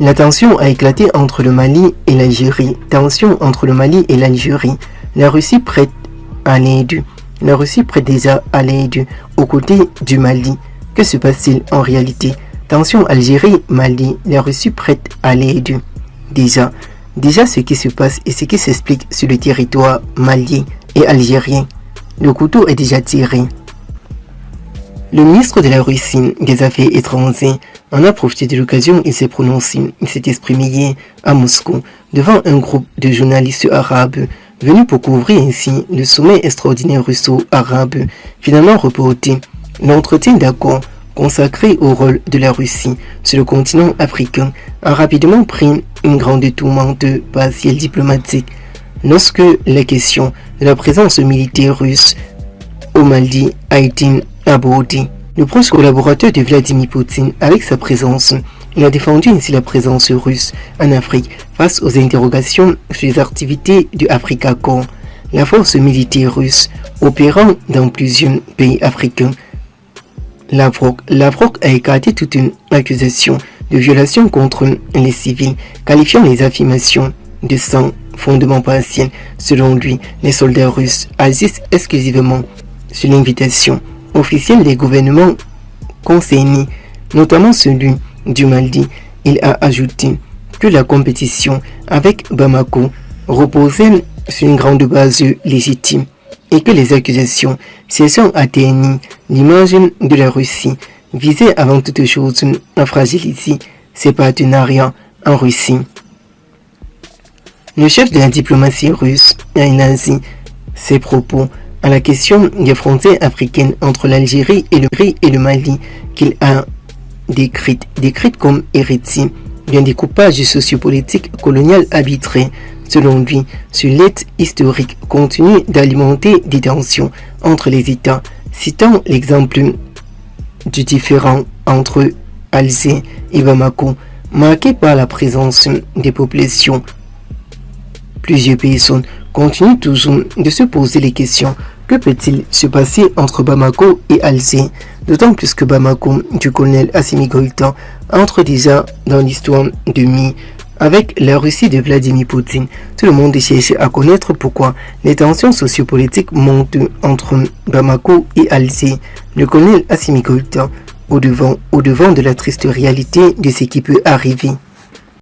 La tension a éclaté entre le Mali et l'Algérie. Tension entre le Mali et l'Algérie. La Russie prête à l'aide. La Russie prête déjà à l'aide aux côtés du Mali. Que se passe-t-il en réalité? Tension Algérie-Mali. La Russie prête à l'aide. Déjà ce qui se passe et ce qui s'explique sur le territoire malien et algérien. Le couteau est déjà tiré. Le ministre de la Russie des Affaires étrangères en a profité de l'occasion. Il s'est prononcé, il s'est exprimé hier à Moscou devant un groupe de journalistes arabes venus pour couvrir ainsi le sommet extraordinaire russo-arabe finalement reporté. L'entretien d'accord consacré au rôle de la Russie sur le continent africain a rapidement pris une grande tourmente partielle diplomatique lorsque la question de la présence militaire russe au Mali a été abordée. Le proche collaborateur de Vladimir Poutine avec sa présence, il a défendu ainsi la présence russe en Afrique face aux interrogations sur les activités de Africa Corps, la force militaire russe opérant dans plusieurs pays africains. Lavrov a écarté toute une accusation de violation contre les civils, qualifiant les affirmations de sans fondement partiel. Selon lui, les soldats russes agissent exclusivement sur l'invitation officielle des gouvernements concernés, notamment celui du Mali. Il a ajouté que la compétition avec Bamako reposait sur une grande base légitime et que les accusations cherchant à ternir l'image de la Russie visaient avant toute chose à fragiliser ses partenariats en Russie. Le chef de la diplomatie russe a élargi ses propos à la question des frontières africaines entre l'Algérie et le Mali qu'il a décrite comme héritier d'un découpage sociopolitique colonial arbitraire. Selon lui, ce legs historique continue d'alimenter des tensions entre les États, citant l'exemple du différend entre Alger et Bamako, marqué par la présence des populations. Plusieurs personnes continuent toujours de se poser les questions. Que peut-il se passer entre Bamako et Alger? D'autant plus que Bamako du colonel Assimi Goïta entre déjà dans l'histoire de mi avec la Russie de Vladimir Poutine. Tout le monde cherche à connaître pourquoi les tensions sociopolitiques montent entre Bamako et Alger. Le colonel Assimi Goïta au devant de la triste réalité de ce qui peut arriver.